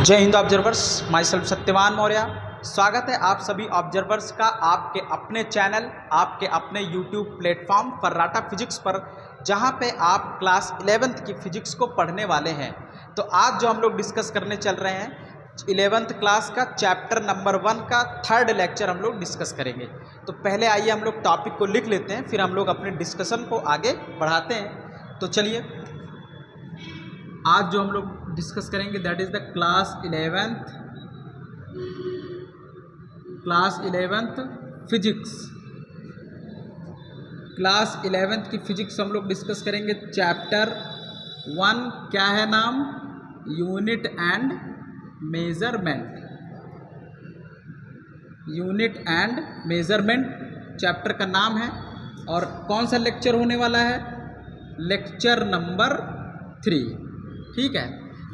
जय Hind observers, my self Satyavan Maurya. स्वागत है आप सभी ऑब्जर्वर्स का आपके अपने चैनल, आपके अपने यूट्यूब प्लेटफॉर्म फर्राटा फिजिक्स पर, जहां पे आप क्लास 11th की फिजिक्स को पढ़ने वाले हैं। तो आज जो हम लोग डिस्कस करने चल रहे हैं 11th क्लास का चैप्टर नंबर 1 का 3rd लेक्चर हम लोग डिस्कस करेंगे। तो पहले आइए हम लोग टॉपिक को लिख लेते हैं, फिर हम लोग अपने डिस्कशन को आगे बढ़ाते हैं। तो चलिए, आज जो हम लोग डिस्कस करेंगे that is the class 11th physics. Class 11th की फिजिक्स हम लोग डिस्कस करेंगे। चैप्टर 1 क्या है नाम? Unit and measurement. Unit and measurement chapter का नाम है। और कौन सा लेक्चर होने वाला है? Lecture number 3। ठीक है,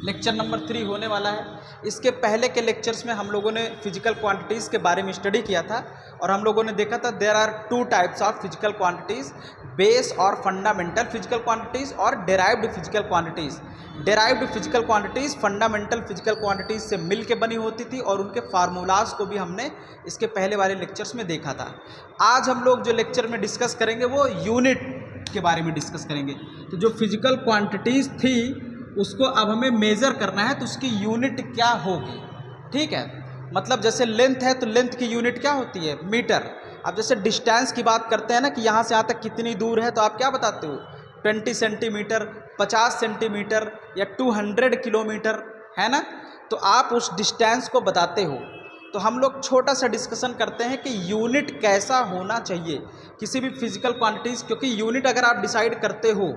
लेक्चर नंबर 3 होने वाला है। इसके पहले के लेक्चर्स में हम लोगों ने फिजिकल क्वांटिटीज़ के बारे में स्टडी किया था और हम लोगों ने देखा था there are 2 types of physical quantities, base और फंडामेंटल फिजिकल क्वांटिटीज़ और derived physical quantities. Derived physical quantities fundamental physical quantities से मिल के बनी होती थी और उनके फार्मूलाज को भी हमने इसके पहले वाले लेक्चर्स में देखा था। आज हम लोग जो लेक्चर में डिस्कस करेंगे वो यूनिट के बारे में डिस्कस करेंगे। तो जो फिजिकल क्वांटिटीज़ थी उसको अब हमें मेज़र करना है, तो उसकी यूनिट क्या होगी। ठीक है, मतलब जैसे लेंथ है तो लेंथ की यूनिट क्या होती है? मीटर। अब जैसे डिस्टेंस की बात करते हैं ना कि यहाँ से यहाँ तक कितनी दूर है, तो आप क्या बताते हो? 20 सेंटीमीटर, 50 सेंटीमीटर या 200 किलोमीटर, है ना। तो आप उस डिस्टेंस को बताते हो। तो हम लोग छोटा सा डिस्कशन करते हैं कि यूनिट कैसा होना चाहिए किसी भी फिजिकल क्वांटिटीज़, क्योंकि यूनिट अगर आप डिसाइड करते हो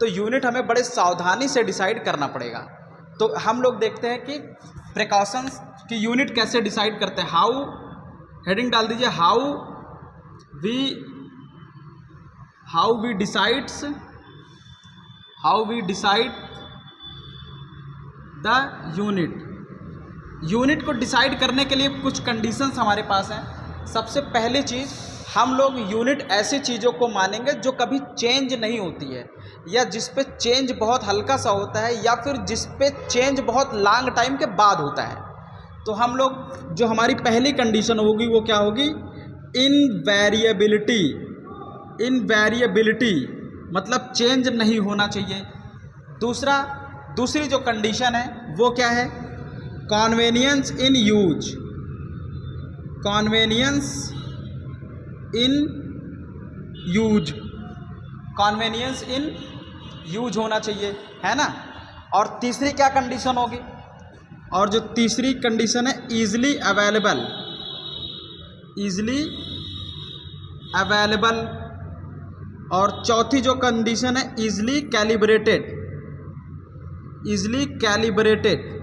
तो यूनिट हमें बड़े सावधानी से डिसाइड करना पड़ेगा। तो हम लोग देखते हैं कि प्रिकॉशंस की यूनिट कैसे डिसाइड करते हैं। हाउ, हेडिंग डाल दीजिए, how we decide the unit. Unit को डिसाइड करने के लिए कुछ कंडीशंस हमारे पास हैं। सबसे पहली चीज़, हम लोग यूनिट ऐसी चीज़ों को मानेंगे जो कभी चेंज नहीं होती है, या जिस पे चेंज बहुत हल्का सा होता है, या फिर जिस पे चेंज बहुत लॉन्ग टाइम के बाद होता है। तो हम लोग जो हमारी पहली कंडीशन होगी वो क्या होगी? इनवेरिएबिलिटी। इनवेरिएबिलिटी मतलब चेंज नहीं होना चाहिए। दूसरी जो कंडीशन है वो क्या है? Convenience in use. Convenience in use. Convenience in use होना चाहिए, है ना। और तीसरी क्या कंडीशन होगी? और जो तीसरी कंडीशन है ईजिली अवेलेबल। Easily available. और चौथी जो कंडीशन है ईजिली कैलिब्रेटेड। ईजिली कैलिब्रेटेड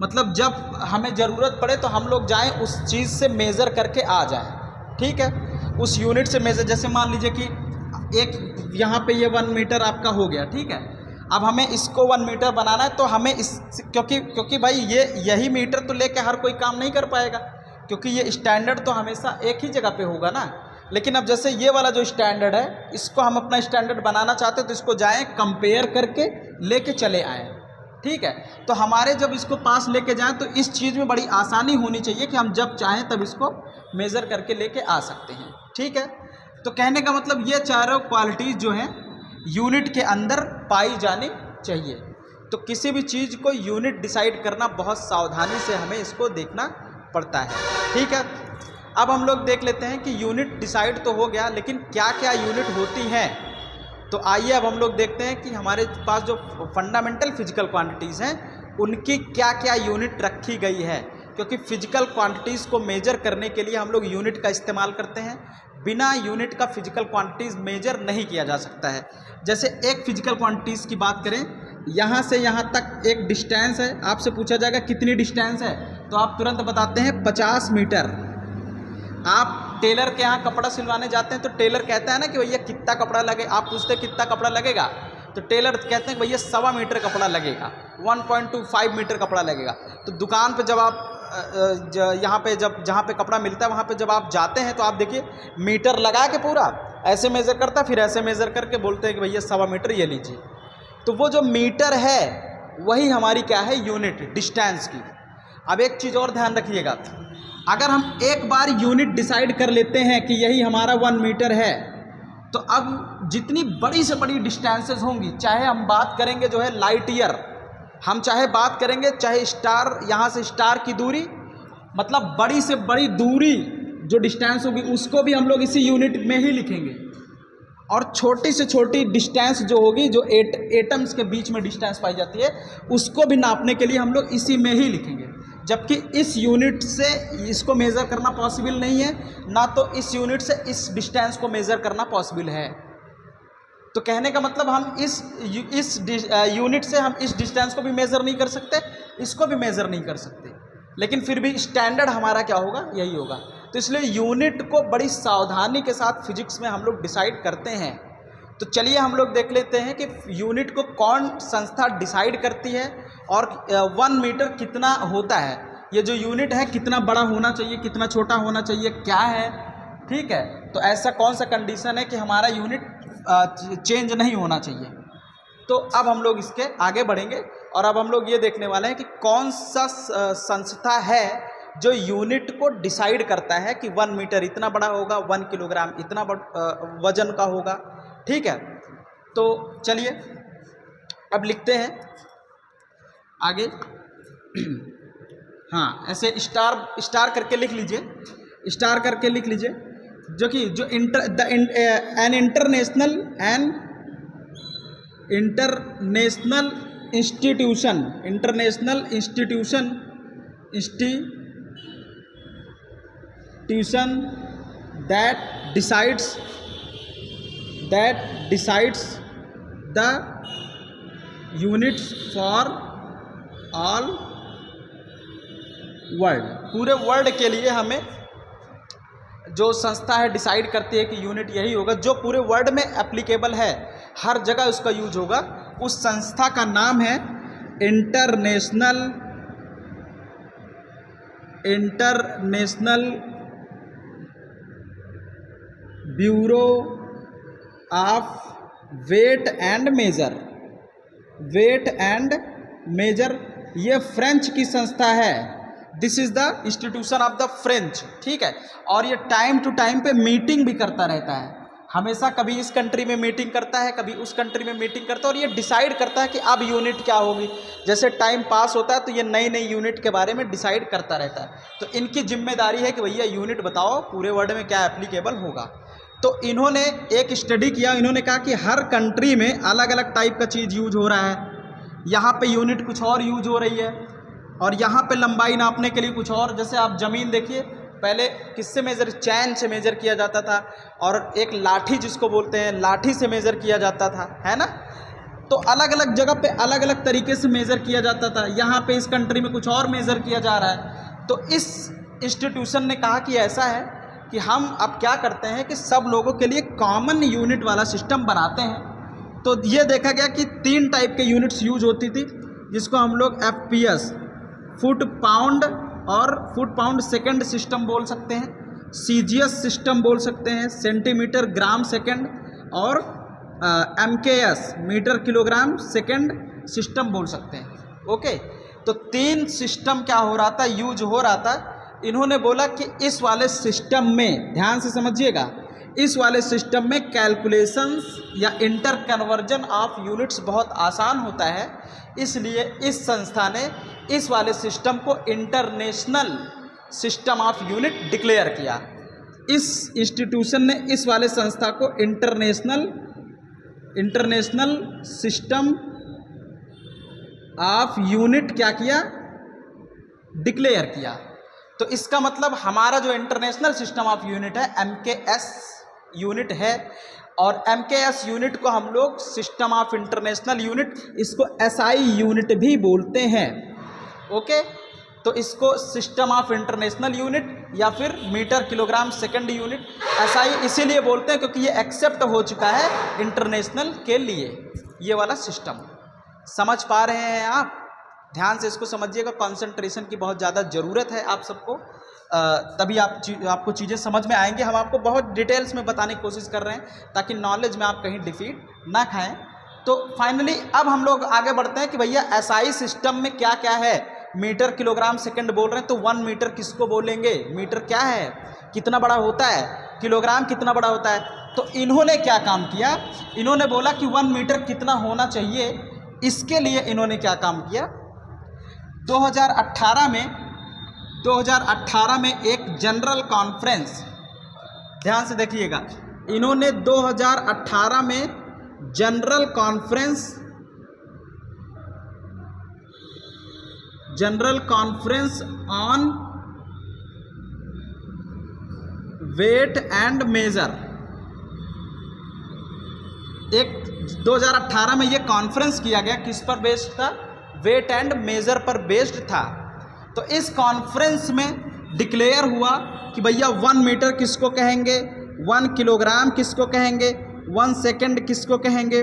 मतलब जब हमें ज़रूरत पड़े तो हम लोग जाएं उस चीज़ से मेज़र करके आ जाएं। ठीक है, उस यूनिट से मेज़र। जैसे मान लीजिए कि एक यहाँ पे ये 1 मीटर आपका हो गया, ठीक है। अब हमें इसको 1 मीटर बनाना है, तो हमें इस क्योंकि भाई यही मीटर तो लेके हर कोई काम नहीं कर पाएगा, क्योंकि ये स्टैंडर्ड तो हमेशा एक ही जगह पे होगा ना। लेकिन अब जैसे ये वाला जो स्टैंडर्ड है, इसको हम अपना स्टैंडर्ड बनाना चाहते हैं, तो इसको जाएँ कंपेयर करके लेके चले आएँ। ठीक है, तो हमारे जब इसको पास लेके जाएं तो इस चीज़ में बड़ी आसानी होनी चाहिए कि हम जब चाहें तब इसको मेज़र करके लेके आ सकते हैं। ठीक है, तो कहने का मतलब ये चारों क्वालिटीज़ जो हैं यूनिट के अंदर पाई जानी चाहिए। तो किसी भी चीज़ को यूनिट डिसाइड करना बहुत सावधानी से हमें इसको देखना पड़ता है। ठीक है, अब हम लोग देख लेते हैं कि यूनिट डिसाइड तो हो गया, लेकिन क्या क्या यूनिट होती हैं। तो आइए अब हम लोग देखते हैं कि हमारे पास जो फंडामेंटल फिजिकल क्वांटिटीज़ हैं उनकी क्या क्या यूनिट रखी गई है, क्योंकि फिजिकल क्वांटिटीज़ को मेजर करने के लिए हम लोग यूनिट का इस्तेमाल करते हैं। बिना यूनिट का फिजिकल क्वांटिटीज़ मेजर नहीं किया जा सकता है। जैसे एक फिजिकल क्वांटिटीज़ की बात करें, यहाँ से यहाँ तक एक डिस्टेंस है। आपसे पूछा जाएगा कितनी डिस्टेंस है, तो आप तुरंत बताते हैं 50 मीटर। आप टेलर के यहाँ कपड़ा सिलवाने जाते हैं तो टेलर कहता है ना कि भैया कितना कपड़ा लगे। आप पूछते हैं कितना कपड़ा लगेगा, तो टेलर कहते हैं कि भैया 1.25 मीटर कपड़ा लगेगा, 1.25 मीटर कपड़ा लगेगा। तो दुकान पे जब आप यहाँ पे जहाँ पे कपड़ा मिलता है वहाँ पे जब आप जाते हैं तो आप देखिए मीटर लगा के पूरा ऐसे मेज़र करता है, फिर ऐसे मेज़र करके बोलते हैं कि भैया 1.25 मीटर ये लीजिए। तो वो जो मीटर है वही हमारी क्या है, यूनिट डिस्टेंस की। अब एक चीज़ और ध्यान रखिएगा, अगर हम एक बार यूनिट डिसाइड कर लेते हैं कि यही हमारा 1 मीटर है, तो अब जितनी बड़ी से बड़ी डिस्टेंसेस होंगी, चाहे हम बात करेंगे जो है लाइट ईयर, हम चाहे बात करेंगे चाहे स्टार, यहाँ से स्टार की दूरी, मतलब बड़ी से बड़ी दूरी जो डिस्टेंस होगी उसको भी हम लोग इसी यूनिट में ही लिखेंगे, और छोटी से छोटी डिस्टेंस जो होगी, जो एटम्स के बीच में डिस्टेंस पाई जाती है, उसको भी नापने के लिए हम लोग इसी में ही लिखेंगे। जबकि इस यूनिट से इसको मेज़र करना पॉसिबल नहीं है, ना तो इस यूनिट से इस डिस्टेंस को मेज़र करना पॉसिबल है। तो कहने का मतलब हम इस यूनिट से हम इस डिस्टेंस को भी मेज़र नहीं कर सकते, इसको भी मेज़र नहीं कर सकते, लेकिन फिर भी स्टैंडर्ड हमारा क्या होगा, यही होगा। तो इसलिए यूनिट को बड़ी सावधानी के साथ फिजिक्स में हम लोग डिसाइड करते हैं। तो चलिए हम लोग देख लेते हैं कि यूनिट को कौन संस्था डिसाइड करती है, और 1 मीटर कितना होता है, ये जो यूनिट है कितना बड़ा होना चाहिए, कितना छोटा होना चाहिए, क्या है, ठीक है। तो ऐसा कौन सा कंडीशन है कि हमारा यूनिट चेंज नहीं होना चाहिए। तो अब हम लोग इसके आगे बढ़ेंगे, और अब हम लोग ये देखने वाले हैं कि कौन सा संस्था है जो यूनिट को डिसाइड करता है कि 1 मीटर इतना बड़ा होगा, 1 किलोग्राम इतना वजन का होगा, ठीक है। तो चलिए अब लिखते हैं आगे। हाँ, ऐसे स्टार करके लिख लीजिए, स्टार करके लिख लीजिए, जो कि जो an international institution that decides the units for all world, पूरे वर्ल्ड के लिए हमें जो संस्था है डिसाइड करती है कि यूनिट यही होगा, जो पूरे वर्ल्ड में एप्लीकेबल है, हर जगह उसका यूज होगा। उस संस्था का नाम है international bureau of weight and measure. ये फ्रेंच की संस्था है, this is the institution of the French, ठीक है। और ये टाइम टू टाइम पे मीटिंग भी करता रहता है, हमेशा कभी इस कंट्री में मीटिंग करता है, कभी उस कंट्री में मीटिंग करता है, और ये डिसाइड करता है कि अब यूनिट क्या होगी। जैसे टाइम पास होता है तो ये नई नई यूनिट के बारे में डिसाइड करता रहता है। तो इनकी जिम्मेदारी है कि भैया यूनिट बताओ पूरे वर्ल्ड में क्या एप्लीकेबल होगा। तो इन्होंने एक स्टडी किया, इन्होंने कहा कि हर कंट्री में अलग अलग टाइप का चीज़ यूज हो रहा है, यहाँ पे यूनिट कुछ और यूज हो रही है, और यहाँ पे लंबाई नापने के लिए कुछ और। जैसे आप ज़मीन देखिए, पहले किससे मेज़र, चैन से मेज़र किया जाता था, और एक लाठी जिसको बोलते हैं, लाठी से मेज़र किया जाता था, है ना। तो अलग अलग जगह पे अलग अलग तरीके से मेज़र किया जाता था, यहाँ पे इस कंट्री में कुछ और मेज़र किया जा रहा है। तो इस इंस्टीट्यूशन ने कहा कि ऐसा है कि हम अब क्या करते हैं कि सब लोगों के लिए कॉमन यूनिट वाला सिस्टम बनाते हैं। तो ये देखा गया कि 3 टाइप के यूनिट्स यूज होती थी, जिसको हम लोग FPS, फुट पाउंड और फुट पाउंड सेकंड सिस्टम बोल सकते हैं, CGS सिस्टम बोल सकते हैं, सेंटीमीटर ग्राम सेकंड, और MKS metre kilogram second system बोल सकते हैं। ओके, तो 3 सिस्टम क्या हो रहा था, यूज हो रहा था। इन्होंने बोला कि इस वाले सिस्टम में, ध्यान से समझिएगा, इस वाले सिस्टम में कैलकुलेशंस या इंटर कन्वर्जन ऑफ यूनिट्स बहुत आसान होता है, इसलिए इस संस्था ने इस वाले सिस्टम को international system of unit declare किया। इस इंस्टीट्यूशन ने इस वाले संस्था को इंटरनेशनल सिस्टम ऑफ यूनिट क्या किया, डिक्लेयर किया। तो इसका मतलब हमारा जो इंटरनेशनल सिस्टम ऑफ यूनिट है MKS यूनिट है, और MKS यूनिट को हम लोग सिस्टम ऑफ इंटरनेशनल यूनिट, इसको SI यूनिट भी बोलते हैं। ओके, तो इसको सिस्टम ऑफ इंटरनेशनल यूनिट या फिर metre kilogram second unit SI इसीलिए बोलते हैं क्योंकि ये एक्सेप्ट हो चुका है इंटरनेशनल के लिए, ये वाला सिस्टम। समझ पा रहे हैं आप? ध्यान से इसको समझिएगा, कंसंट्रेशन की बहुत ज़्यादा ज़रूरत है आप सबको, तभी आपको चीज़ें समझ में आएंगी। हम आपको बहुत डिटेल्स में बताने की कोशिश कर रहे हैं ताकि नॉलेज में आप कहीं डिफीट ना खाएं। तो फाइनली अब हम लोग आगे बढ़ते हैं कि भैया एसआई सिस्टम में क्या क्या है। मीटर किलोग्राम सेकंड बोल रहे हैं, तो 1 मीटर किसको बोलेंगे? मीटर क्या है, कितना बड़ा होता है, किलोग्राम कितना बड़ा होता है। तो इन्होंने क्या काम किया, इन्होंने बोला कि 1 मीटर कितना होना चाहिए, इसके लिए इन्होंने क्या काम किया, 2018 में एक जनरल कॉन्फ्रेंस, ध्यान से देखिएगा, इन्होंने 2018 में general conference on weight and measure, एक 2018 में ये कॉन्फ्रेंस किया गया, किस पर बेस्ड था? वेट एंड मेजर पर बेस्ड था। तो इस कॉन्फ्रेंस में डिक्लेयर हुआ कि भैया 1 मीटर किसको कहेंगे, 1 किलोग्राम किसको कहेंगे, 1 सेकंड किसको कहेंगे,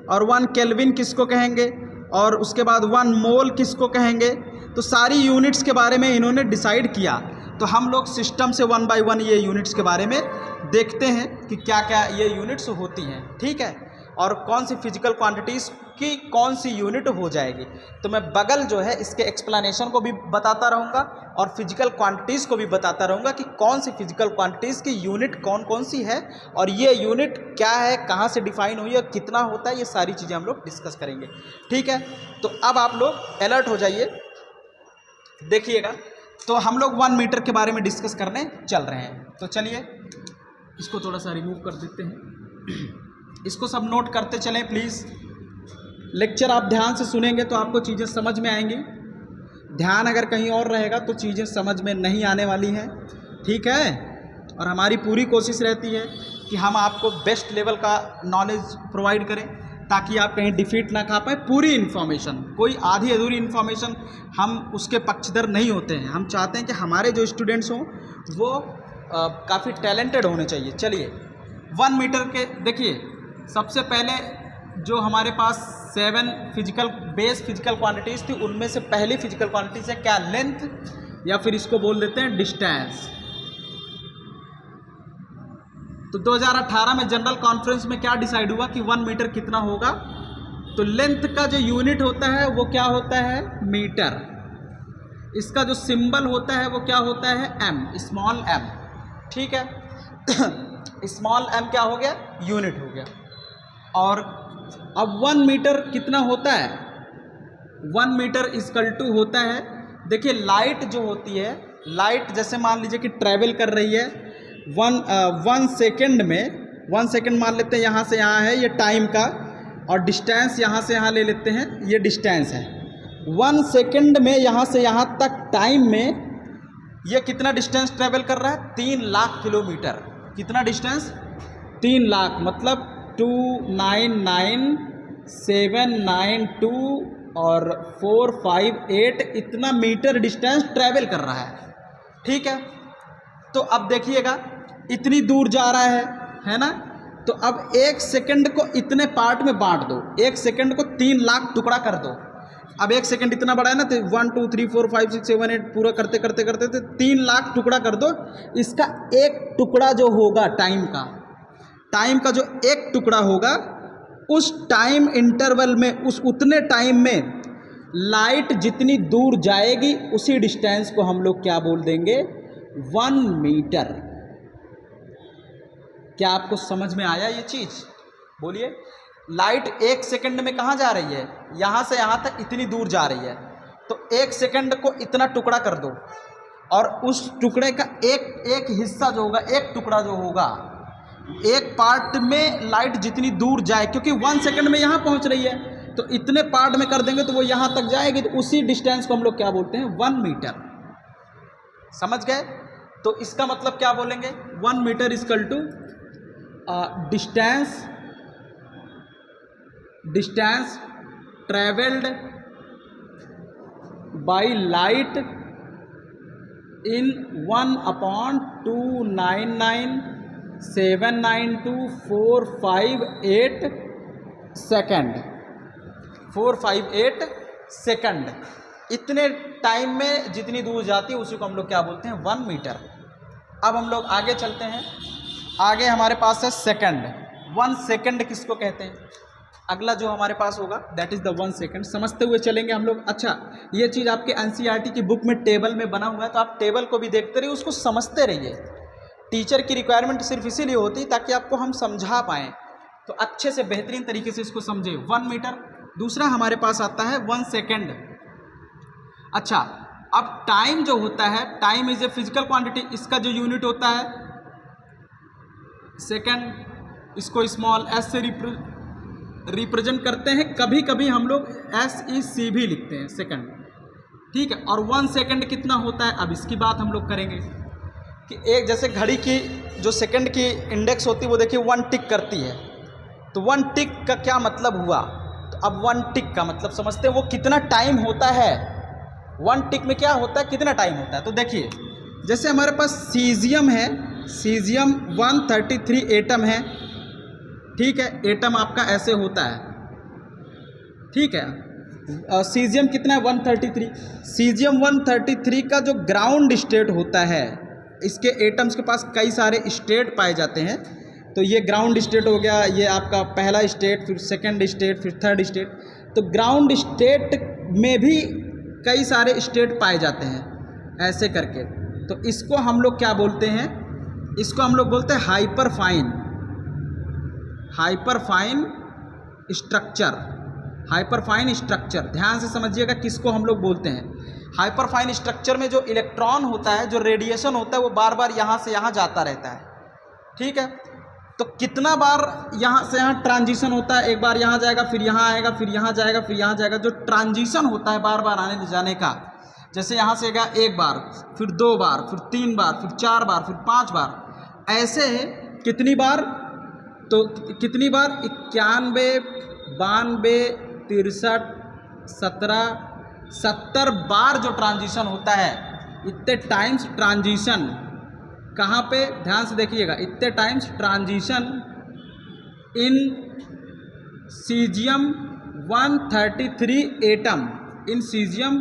और 1 केल्विन किसको कहेंगे, और उसके बाद 1 मोल किसको कहेंगे। तो सारी यूनिट्स के बारे में इन्होंने डिसाइड किया। तो हम लोग सिस्टम से 1 बाय 1 ये यूनिट्स के बारे में देखते हैं कि क्या क्या ये यूनिट्स होती हैं, ठीक है, और कौन सी फिजिकल क्वांटिटीज़ की कौन सी यूनिट हो जाएगी। तो मैं बगल जो है इसके एक्सप्लेनेशन को भी बताता रहूँगा और फिजिकल क्वांटिटीज़ को भी बताता रहूँगा कि कौन सी फिजिकल क्वांटिटीज़ की यूनिट कौन कौन सी है, और ये यूनिट क्या है, कहाँ से डिफाइन हुई है, कितना होता है, ये सारी चीज़ें हम लोग डिस्कस करेंगे, ठीक है। तो अब आप लोग अलर्ट हो जाइए, देखिएगा। तो हम लोग 1 मीटर के बारे में डिस्कस करने चल रहे हैं। तो चलिए इसको थोड़ा सा रिमूव कर देते हैं, इसको सब नोट करते चलें प्लीज़। लेक्चर आप ध्यान से सुनेंगे तो आपको चीज़ें समझ में आएंगी, ध्यान अगर कहीं और रहेगा तो चीज़ें समझ में नहीं आने वाली हैं, ठीक है। और हमारी पूरी कोशिश रहती है कि हम आपको बेस्ट लेवल का नॉलेज प्रोवाइड करें ताकि आप कहीं डिफीट ना खा पाए। पूरी इन्फॉर्मेशन, कोई आधी अधूरी इन्फॉर्मेशन हम उसके पक्षधर नहीं होते हैं। हम चाहते हैं कि हमारे जो स्टूडेंट्स हों वो काफ़ी टैलेंटेड होने चाहिए। चलिए 1 मीटर के देखिए, सबसे पहले जो हमारे पास 7 बेस फिजिकल क्वांटिटीज़ थी, उनमें से पहली फिजिकल क्वांटिटीज़ है क्या? लेंथ, या फिर इसको बोल देते हैं डिस्टेंस। तो 2018 में जनरल कॉन्फ्रेंस में क्या डिसाइड हुआ कि 1 मीटर कितना होगा। तो लेंथ का जो यूनिट होता है वो क्या होता है? मीटर। इसका जो सिंबल होता है वो क्या होता है? एम, स्मॉल एम, ठीक है। स्मॉल एम क्या हो गया? यूनिट हो गया। और अब 1 मीटर कितना होता है? 1 मीटर इक्वल टू होता है, देखिए लाइट जो होती है, लाइट जैसे मान लीजिए कि ट्रैवल कर रही है 1 सेकेंड में, 1 सेकेंड मान लेते हैं, यहाँ से यहाँ है ये टाइम का, और डिस्टेंस यहाँ से यहाँ ले लेते हैं, ये डिस्टेंस है। 1 सेकेंड में यहाँ से यहाँ तक टाइम में ये कितना डिस्टेंस ट्रैवल कर रहा है? 3 लाख किलोमीटर। कितना डिस्टेंस? 3 लाख, मतलब 299,792 और 458 इतना मीटर डिस्टेंस ट्रैवल कर रहा है, ठीक है। तो अब देखिएगा इतनी दूर जा रहा है ना। तो अब 1 सेकंड को इतने पार्ट में बांट दो, 1 सेकंड को 3 लाख टुकड़ा कर दो। अब 1 सेकंड इतना बड़ा है ना, तो 1 2 3 4 5 6 7 8 पूरा करते करते करते तो 3 लाख टुकड़ा कर दो। इसका एक टुकड़ा जो होगा टाइम का जो एक टुकड़ा होगा, उस टाइम इंटरवल में, उस उतने टाइम में लाइट जितनी दूर जाएगी उसी डिस्टेंस को हम लोग क्या बोल देंगे? 1 मीटर। क्या आपको समझ में आया ये चीज़? बोलिए। लाइट 1 सेकंड में कहाँ जा रही है? यहाँ से यहाँ तक इतनी दूर जा रही है। तो 1 सेकंड को इतना टुकड़ा कर दो, और उस टुकड़े का एक हिस्सा जो होगा, एक टुकड़ा जो होगा, एक पार्ट में लाइट जितनी दूर जाए, क्योंकि 1 सेकंड में यहाँ पहुँच रही है, तो इतने पार्ट में कर देंगे तो वो यहाँ तक जाएगी। तो उसी डिस्टेंस को हम लोग क्या बोलते हैं? 1 मीटर। समझ गए? तो इसका मतलब क्या बोलेंगे? 1 metre equal to distance travelled by light in 1/299,792,458 second. 458 second, इतने टाइम में जितनी दूर जाती है उसी को हम लोग क्या बोलते हैं? 1 मीटर। अब हम लोग आगे चलते हैं। आगे हमारे पास है सेकंड। 1 सेकंड किसको कहते हैं? अगला जो हमारे पास होगा दैट इज़ द 1 सेकेंड। समझते हुए चलेंगे हम लोग। अच्छा, ये चीज़ आपके एनसीईआरटी की बुक में टेबल में बना हुआ है, तो आप टेबल को भी देखते रहिए, उसको समझते रहिए। टीचर की रिक्वायरमेंट सिर्फ इसीलिए होती है ताकि आपको हम समझा पाएँ, तो अच्छे से बेहतरीन तरीके से इसको समझे। 1 मीटर। दूसरा हमारे पास आता है 1 सेकेंड। अच्छा, अब टाइम जो होता है, time is a physical quantity, इसका जो यूनिट होता है सेकेंड, इसको स्मॉल एस से रिप्रेजेंट करते हैं। कभी कभी हम लोग SEC भी लिखते हैं, सेकेंड, ठीक है। और 1 सेकेंड कितना होता है, अब इसकी बात हम लोग करेंगे कि एक जैसे घड़ी की जो सेकेंड की इंडेक्स होती है वो देखिए 1 टिक करती है, तो 1 टिक का क्या मतलब हुआ, तो अब 1 टिक का मतलब समझते हैं वो कितना टाइम होता है। 1 टिक में क्या होता है, कितना टाइम होता है। तो देखिए जैसे हमारे पास सीजियम है, सीजियम 133 एटम है, ठीक है। एटम आपका ऐसे होता है, ठीक है। सीजियम कितना है, 133। सीजियम 133 का जो ग्राउंड स्टेट होता है, इसके एटम्स के पास कई सारे स्टेट पाए जाते हैं, तो ये ग्राउंड स्टेट हो गया, ये आपका पहला स्टेट, फिर सेकंड स्टेट, फिर थर्ड स्टेट। तो ग्राउंड स्टेट में भी कई सारे स्टेट पाए जाते हैं ऐसे करके। तो इसको हम लोग क्या बोलते हैं, इसको हम लोग बोलते हैं hyperfine, hyperfine structure, hyperfine structure. ध्यान से समझिएगा किसको हम लोग बोलते हैं। हाइपरफाइन स्ट्रक्चर में जो इलेक्ट्रॉन होता है, जो रेडिएशन होता है, वो बार बार यहाँ से यहाँ जाता रहता है, ठीक है। तो कितना बार यहाँ से यहाँ ट्रांजिशन होता है, एक बार यहाँ जाएगा, फिर यहाँ आएगा, फिर यहाँ जाएगा, फिर यहाँ जाएगा। जो ट्रांजिशन होता है बार बार आने जाने का, जैसे यहाँ से गया एक बार, फिर 2 बार, फिर 3 बार, फिर 4 बार, फिर 5 बार, ऐसे कितनी बार, तो कितनी बार 91, 92, 63, 17, 70 बार जो ट्रांजिशन होता है, इतने टाइम्स ट्रांजिशन कहाँ पे, ध्यान से देखिएगा, इतने times transition in caesium 133 atom, in caesium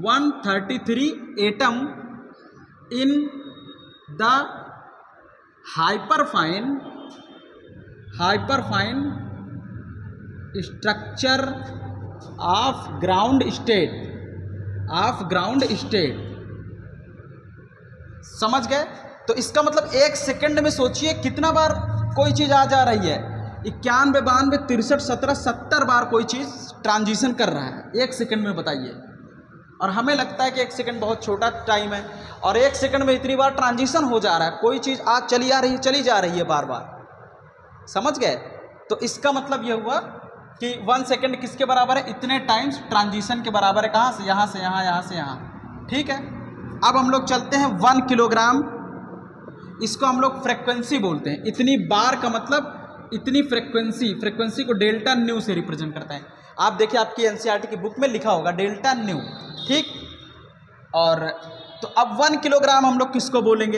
133 atom in the hyperfine structure of ground state, of ground state. समझ गए। तो इसका मतलब 1 सेकंड में सोचिए कितना बार कोई चीज़ आ जा रही है, 91, 92, 63, 17, 70 बार कोई चीज़ ट्रांजिशन कर रहा है 1 सेकंड में, बताइए। और हमें लगता है कि 1 सेकंड बहुत छोटा टाइम है, और 1 सेकंड में इतनी बार ट्रांजिशन हो जा रहा है, कोई चीज़ आज चली आ रही है, चली जा रही है बार बार। समझ गए। तो इसका मतलब यह हुआ कि 1 सेकंड किसके बराबर है, इतने टाइम्स ट्रांजिशन के बराबर है। कहाँ से, यहाँ से यहाँ, यहाँ से यहाँ, ठीक है। अब हम लोग चलते हैं 1 किलोग्राम, इसको हम लोग फ्रीक्वेंसी बोलते हैं। इतनी बार का मतलब इतनी फ्रीक्वेंसी, फ्रीक्वेंसी को डेल्टा न्यू से रिप्रेजेंट करता है। आप देखिए आपकी एनसीईआरटी की बुक में लिखा होगा डेल्टा न्यू, ठीक। और तो अब 1 किलोग्राम हम लोग किसको बोलेंगे,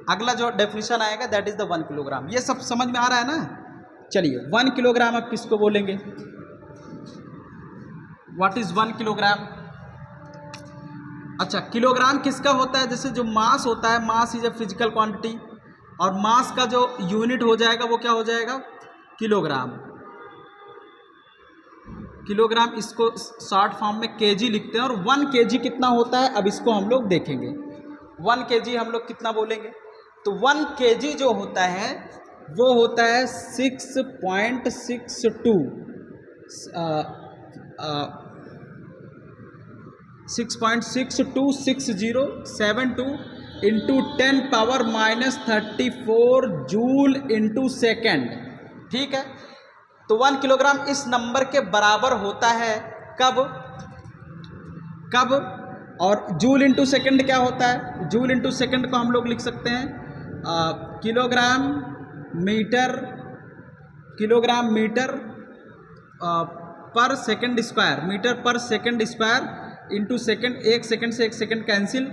अगला जो डेफिनेशन आएगा दैट इज द 1 किलोग्राम। ये सब समझ में आ रहा है ना। चलिए 1 किलोग्राम अब किसको बोलेंगे, व्हाट इज 1 किलोग्राम। अच्छा, किलोग्राम किसका होता है, जैसे जो मास होता है, mass is a physical quantity, और मास का जो यूनिट हो जाएगा वो क्या हो जाएगा, किलोग्राम। किलोग्राम इसको शॉर्ट फॉर्म में केजी लिखते हैं। और 1 केजी कितना होता है, अब इसको हम लोग देखेंगे। 1 केजी हम लोग कितना बोलेंगे, तो 1 केजी जो होता है वो होता है 6.62 into 10 power -34 joule into second, ठीक है। तो 1 किलोग्राम इस नंबर के बराबर होता है कब, कब, और जूल इंटू सेकेंड क्या होता है, जूल इंटू सेकेंड को हम लोग लिख सकते हैं किलोग्राम मीटर, किलोग्राम मीटर पर सेकंड स्क्वायर, मीटर पर second square into second. 1 second से 1 सेकंड कैंसिल,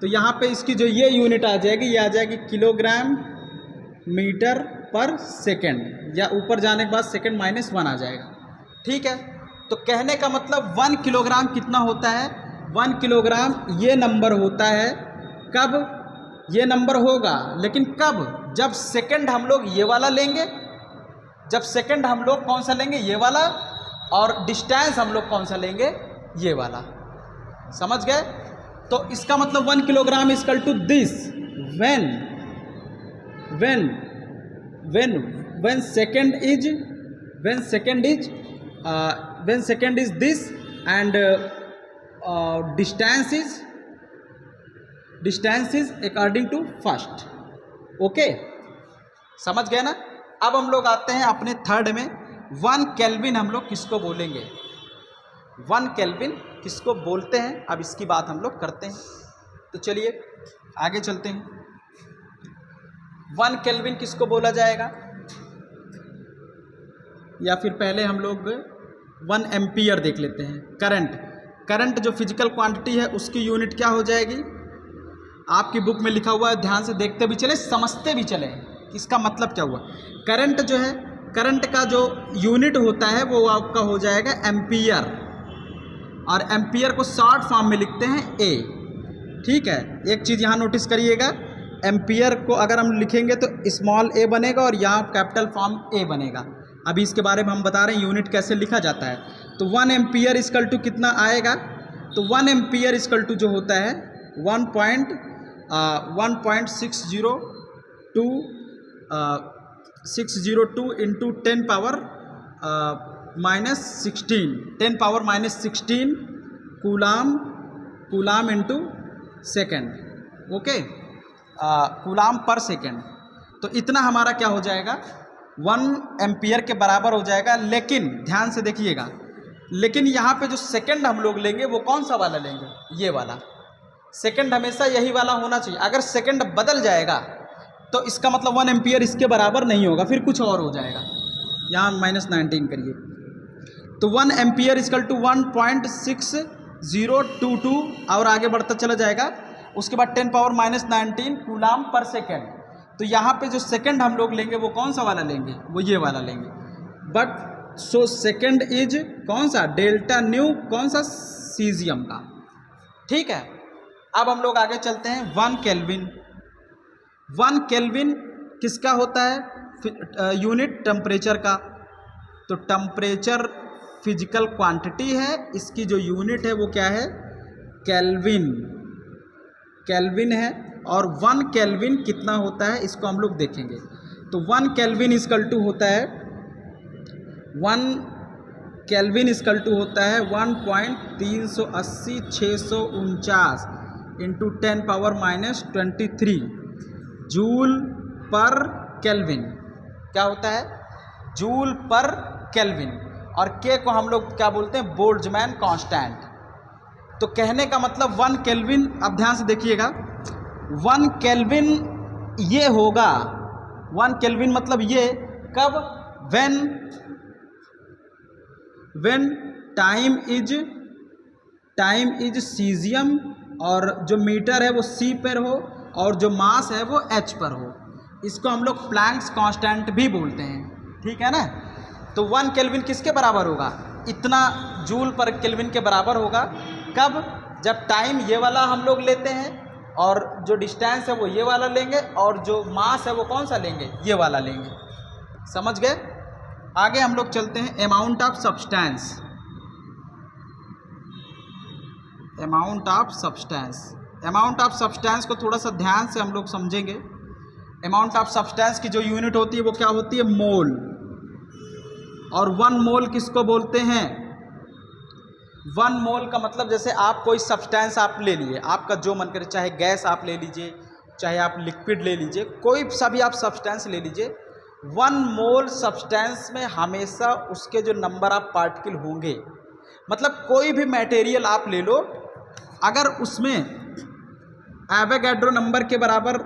तो यहाँ पे इसकी जो ये यूनिट आ जाएगी, ये आ जाएगी किलोग्राम मीटर पर सेकंड, या ऊपर जाने के बाद सेकंड -1 आ जाएगा, ठीक है। तो कहने का मतलब 1 किलोग्राम कितना होता है, 1 किलोग्राम ये नंबर होता है कब, ये नंबर होगा, लेकिन कब, जब सेकंड हम लोग ये वाला लेंगे, जब सेकंड हम लोग कौन सा लेंगे, ये वाला, और डिस्टेंस हम लोग कौन सा लेंगे, ये वाला। समझ गए? तो इसका मतलब 1 kilogram is equal to this when second is this and distance is according to first। Okay, समझ गए ना? अब हम लोग आते हैं अपने थर्ड में। 1 केल्विन हम लोग किसको बोलेंगे, 1 केल्विन किसको बोलते हैं, अब इसकी बात हम लोग करते हैं। तो चलिए आगे चलते हैं। 1 केल्विन किसको बोला जाएगा, या फिर पहले हम लोग 1 एम्पियर देख लेते हैं। करंट जो फिजिकल क्वांटिटी है उसकी यूनिट क्या हो जाएगी, आपकी बुक में लिखा हुआ है, ध्यान से देखते भी चले, समझते भी चले इसका मतलब क्या हुआ। करंट जो है, करंट का जो यूनिट होता है वो आपका हो जाएगा एम्पियर, और एम्पियर को शॉर्ट फॉर्म में लिखते हैं ए। ठीक है, एक चीज़ यहाँ नोटिस करिएगा, एम्पियर को अगर हम लिखेंगे तो स्मॉल ए बनेगा और यहाँ कैपिटल फॉर्म ए बनेगा। अभी इसके बारे में हम बता रहे हैं यूनिट कैसे लिखा जाता है। तो 1 एम्पियर इक्वल टू कितना आएगा, तो 1 एम्पियर इक्वल टू जो होता है 1.602 into 10 power minus 16 coulomb into second. Okay, coulomb पर सेकेंड। तो इतना हमारा क्या हो जाएगा, 1 एम्पियर के बराबर हो जाएगा। लेकिन ध्यान से देखिएगा, लेकिन यहाँ पे जो सेकंड हम लोग लेंगे वो कौन सा वाला लेंगे, ये वाला। सेकंड हमेशा यही वाला होना चाहिए। अगर सेकंड बदल जाएगा तो इसका मतलब 1 एम्पियर इसके बराबर नहीं होगा, फिर कुछ और हो जाएगा। यहाँ -19 करिए, तो 1 एम्पियर इक्वल टू 1.6022 और आगे बढ़ता चला जाएगा। उसके बाद 10 पावर -19 कूलाम पर सेकेंड। तो यहाँ पे जो सेकंड हम लोग लेंगे वो कौन सा वाला लेंगे, वो ये वाला लेंगे। बट सो सेकंड इज कौन सा, डेल्टा न्यू, कौन सा, सीजियम का। ठीक है, अब हम लोग आगे चलते हैं। 1 केल्विन, 1 केल्विन किसका होता है, यूनिट टेम्परेचर का। तो टेम्परेचर फिजिकल क्वांटिटी है, इसकी जो यूनिट है वो क्या है, केल्विन है। और 1 केल्विन कितना होता है इसको हम लोग देखेंगे। तो 1 केल्विन इक्वल टू होता है 1.380649 इंटू 10 पावर -23 जूल पर केल्विन। क्या होता है, जूल पर केल्विन। और के को हम लोग क्या बोलते हैं, बोल्ट्जमैन कांस्टेंट। तो कहने का मतलब 1 केल्विन, अब ध्यान से देखिएगा, 1 केल्विन ये होगा, 1 केल्विन मतलब ये कब, व्हेन टाइम इज सीजियम, और जो मीटर है वो सी पर हो और जो मास है वो एच पर हो। इसको हम लोग प्लैंक्स कांस्टेंट भी बोलते हैं। ठीक है ना? तो 1 केल्विन किसके बराबर होगा, इतना जूल पर केल्विन के बराबर होगा। कब, जब टाइम ये वाला हम लोग लेते हैं और जो डिस्टेंस है वो ये वाला लेंगे, और जो मास है वो कौन सा लेंगे, ये वाला लेंगे। समझ गए? आगे हम लोग चलते हैं। अमाउंट ऑफ सब्सटेंस को थोड़ा सा ध्यान से हम लोग समझेंगे। अमाउंट ऑफ सब्सटेंस की जो यूनिट होती है वो क्या होती है, मोल। और 1 मोल किसको बोलते हैं, 1 मोल का मतलब जैसे आप कोई सब्सटेंस आप ले लिए, आपका जो मन करे, चाहे गैस आप ले लीजिए, चाहे आप लिक्विड ले लीजिए, कोई सा भी आप सब्सटेंस ले लीजिए। 1 मोल सब्सटेंस में हमेशा उसके जो नंबर ऑफ पार्टिकल होंगे, मतलब कोई भी मटेरियल आप ले लो, अगर उसमें एवोगैड्रो नंबर के बराबर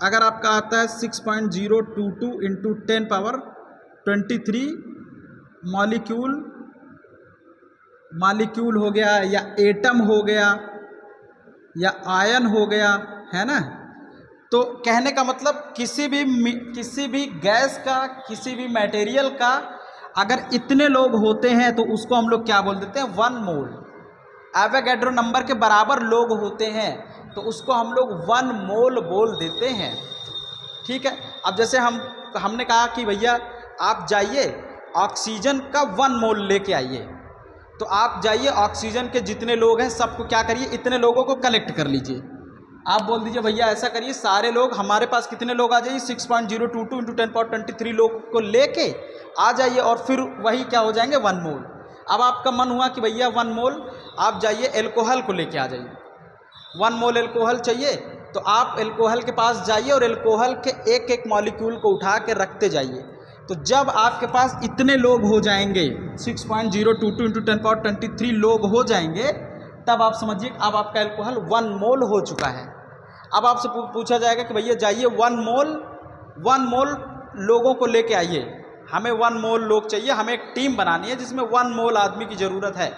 अगर आपका आता है 6.022 इंटू 10 पावर 23 मॉलिक्यूल हो गया, या एटम हो गया, या आयन हो गया, है ना। तो कहने का मतलब किसी भी गैस का, किसी भी मटेरियल का अगर इतने लोग होते हैं तो उसको हम लोग क्या बोल देते हैं, 1 मोल। एवोगैड्रो नंबर के बराबर लोग होते हैं तो उसको हम लोग 1 मोल बोल देते हैं। ठीक है। अब जैसे हमने कहा कि भैया आप जाइए ऑक्सीजन का 1 मोल लेके आइए। तो आप जाइए ऑक्सीजन के जितने लोग हैं सबको क्या करिए, इतने लोगों को कलेक्ट कर लीजिए। आप बोल दीजिए भैया ऐसा करिए, सारे लोग हमारे पास कितने लोग आ जाइए, 6.022 × 10⁻23 लोग को लेके आ जाइए और फिर वही क्या हो जाएंगे 1 मोल। अब आपका मन हुआ कि भैया 1 मोल, आप जाइए एल्कोहल को लेके आ जाइए। 1 मोल एल्कोहल चाहिए तो आप एल्कोहल के पास जाइए और एल्कोहल के एक एक मॉलिक्यूल को उठा के रखते जाइए। तो जब आपके पास इतने लोग हो जाएंगे, 6.022 × 10⁻23 लोग हो जाएंगे, तब आप समझिए अब आपका एल्कोहल 1 मोल हो चुका है। अब आपसे पूछा जाएगा कि भैया जाइए 1 मोल लोगों को लेके आइए। हमें 1 मोल लोग चाहिए, हमें एक टीम बनानी है जिसमें 1 मोल आदमी की ज़रूरत है।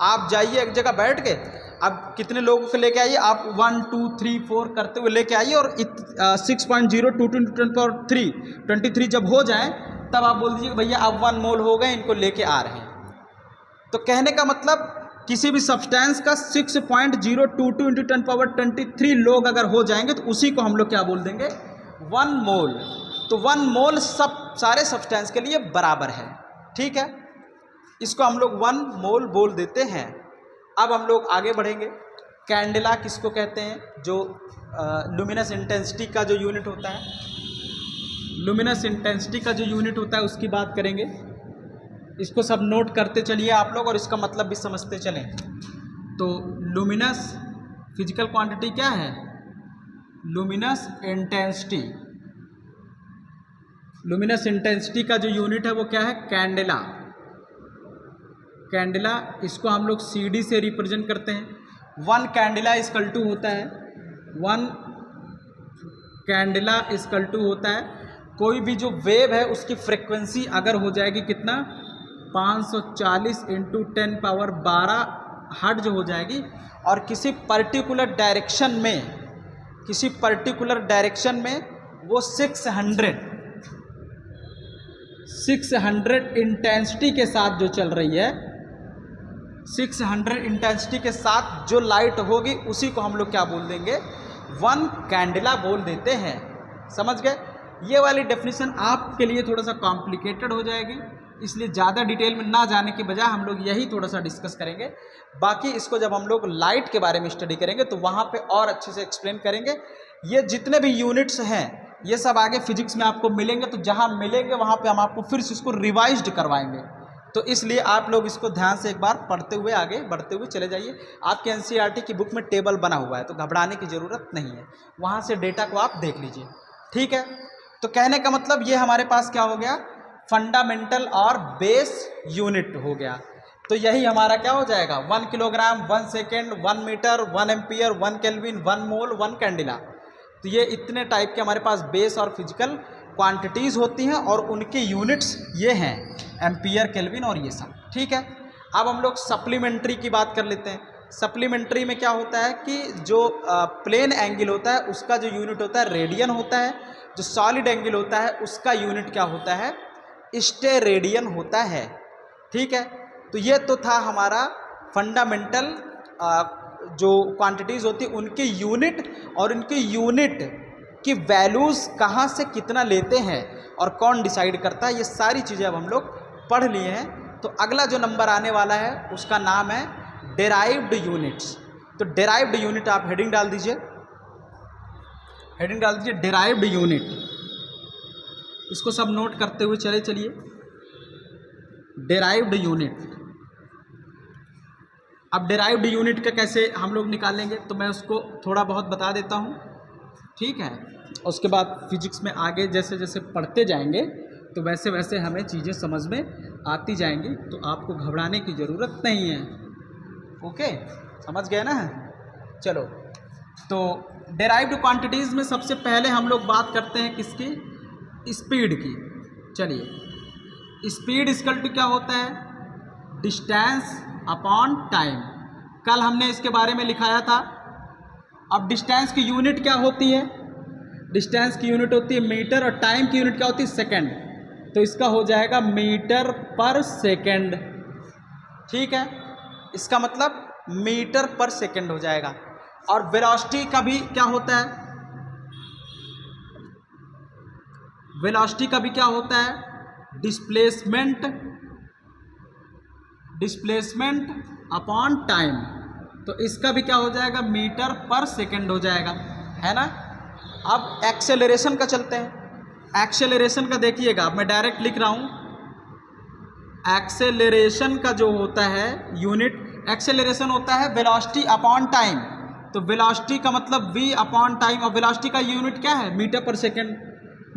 आप जाइए एक जगह बैठ के, अब कितने लोगों को लेके आइए, आप 1 2 3 4 करते हुए लेके आइए और 6.022 × 10⁻23 जब हो जाए तब आप बोल दीजिए भैया अब 1 मोल हो गए, इनको लेके आ रहे हैं। तो कहने का मतलब किसी भी सब्सटेंस का 6.022 × 10⁻23 लोग अगर हो जाएंगे तो उसी को हम लोग क्या बोल देंगे 1 मोल। तो 1 मोल सब सारे सब्सटेंस के लिए बराबर है, ठीक है। इसको हम लोग 1 मोल बोल देते हैं। अब हम लोग आगे बढ़ेंगे। कैंडेला किसको कहते हैं, जो लुमिनस इंटेंसिटी का जो यूनिट होता है, लुमिनस इंटेंसिटी का जो यूनिट होता है उसकी बात करेंगे। इसको सब नोट करते चलिए आप लोग और इसका मतलब भी समझते चलें। तो लुमिनस फिजिकल क्वांटिटी क्या है, लुमिनस इंटेंसिटी। लुमिनस इंटेंसिटी का जो यूनिट है वो क्या है, कैंडेला। कैंडेला इसको हम लोग CD से रिप्रेजेंट करते हैं। 1 कैंडेला इक्वल टू होता है, 1 कैंडेला इक्वल टू होता है कोई भी जो वेव है उसकी फ्रीक्वेंसी अगर हो जाएगी कितना 540 × 10⁻12 हर्ट्ज हो जाएगी, और किसी पर्टिकुलर डायरेक्शन में वो 600 इंटेंसिटी के साथ जो चल रही है, 600 इंटेंसिटी के साथ जो लाइट होगी उसी को हम लोग क्या बोल देंगे 1 कैंडेला बोल देते हैं। समझ गए। ये वाली डेफिनेशन आपके लिए थोड़ा सा कॉम्प्लिकेटेड हो जाएगी, इसलिए ज़्यादा डिटेल में ना जाने के बजाय हम लोग यही थोड़ा सा डिस्कस करेंगे। बाकी इसको जब हम लोग लाइट के बारे में स्टडी करेंगे तो वहाँ पे और अच्छे से एक्सप्लेन करेंगे। ये जितने भी यूनिट्स हैं ये सब आगे फिजिक्स में आपको मिलेंगे, तो जहाँ मिलेंगे वहाँ पे हम आपको फिर से इसको रिवाइज्ड करवाएंगे। तो इसलिए आप लोग इसको ध्यान से एक बार पढ़ते हुए आगे बढ़ते हुए चले जाइए। आपके NCERT की बुक में टेबल बना हुआ है तो घबराने की ज़रूरत नहीं है, वहाँ से डेटा को आप देख लीजिए, ठीक है। तो कहने का मतलब ये हमारे पास क्या हो गया, फंडामेंटल और बेस यूनिट हो गया। तो यही हमारा क्या हो जाएगा 1 kilogram, 1 second, 1 metre, 1 ampere, 1 kelvin, 1 mole, 1 candela. तो ये इतने टाइप के हमारे पास बेस और फिजिकल क्वांटिटीज़ होती हैं और उनके यूनिट्स ये हैं एम्पियर, केल्विन और ये सब, ठीक है। अब हम लोग सप्लीमेंट्री की बात कर लेते हैं। सप्लीमेंट्री में क्या होता है कि जो प्लेन एंगल होता है उसका जो यूनिट होता है रेडियन होता है, जो सॉलिड एंगल होता है उसका यूनिट क्या होता है स्टेरेडियन होता है, ठीक है। तो ये तो था हमारा फंडामेंटल जो क्वांटिटीज़ होती है उनके यूनिट, और उनके यूनिट की वैल्यूज़ कहाँ से कितना लेते हैं और कौन डिसाइड करता है, ये सारी चीज़ें अब हम लोग पढ़ लिए हैं। तो अगला जो नंबर आने वाला है उसका नाम है डेराइव्ड यूनिट्स। तो डेराइव्ड यूनिट आप हेडिंग डाल दीजिए, हेडिंग डाल दीजिए डेराइव्ड यूनिट। इसको सब नोट करते हुए चलिए। डेराइव्ड यूनिट, अब डेराइव्ड यूनिट का कैसे हम लोग निकालेंगे तो मैं उसको थोड़ा बहुत बता देता हूँ, ठीक है। उसके बाद फिजिक्स में आगे जैसे जैसे पढ़ते जाएंगे तो वैसे वैसे हमें चीज़ें समझ में आती जाएंगी, तो आपको घबराने की ज़रूरत नहीं है। ओके, समझ गए ना। चलो, तो डेराइव्ड क्वांटिटीज़ में सबसे पहले हम लोग बात करते हैं किसकी, स्पीड की। चलिए, स्पीड इक्वल टू क्या होता है, डिस्टेंस अपॉन टाइम। कल हमने इसके बारे में लिखाया था। अब डिस्टेंस की यूनिट क्या होती है, डिस्टेंस की यूनिट होती है मीटर, और टाइम की यूनिट क्या होती है सेकंड। तो इसका हो जाएगा मीटर पर सेकंड, ठीक है। इसका मतलब मीटर पर सेकंड हो जाएगा। और वेलोसिटी का भी क्या होता है, वेलोसिटी का भी क्या होता है डिस्प्लेसमेंट अपॉन टाइम, तो इसका भी क्या हो जाएगा, मीटर पर सेकंड हो जाएगा, है ना। अब एक्सेलरेशन का चलते हैं। एक्सेलरेशन का देखिएगा, मैं डायरेक्ट लिख रहा हूँ। एक्सेलरेशन का जो होता है यूनिट, एक्सेलरेशन होता है वेलोसिटी अपॉन टाइम। तो वेलोसिटी का मतलब v अपॉन टाइम, और वेलोसिटी का यूनिट क्या है, मीटर पर सेकंड।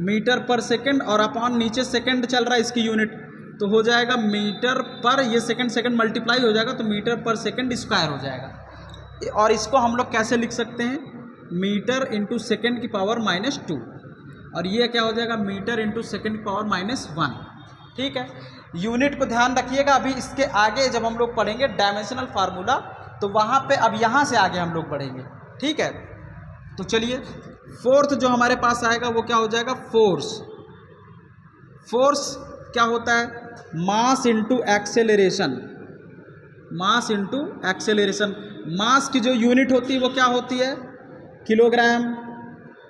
मीटर पर सेकंड और अपॉन नीचे सेकंड चल रहा है इसकी यूनिट, तो हो जाएगा मीटर पर, ये सेकंड मल्टीप्लाई हो जाएगा तो मीटर पर सेकंड स्क्वायर हो जाएगा। और इसको हम लोग कैसे लिख सकते हैं, मीटर इंटू सेकेंड की पावर -2, और ये क्या हो जाएगा, मीटर इंटू सेकेंड की पावर -1। ठीक है, यूनिट को ध्यान रखिएगा। अभी इसके आगे जब हम लोग पढ़ेंगे डायमेंशनल फार्मूला, तो वहाँ पे अब यहाँ से आगे हम लोग बढ़ेंगे। ठीक है, तो चलिए फोर्थ जो हमारे पास आएगा वो क्या हो जाएगा, फोर्स। फोर्स क्या होता है, mass into acceleration. Mass into acceleration. Mass की जो यूनिट होती है वो क्या होती है, किलोग्राम,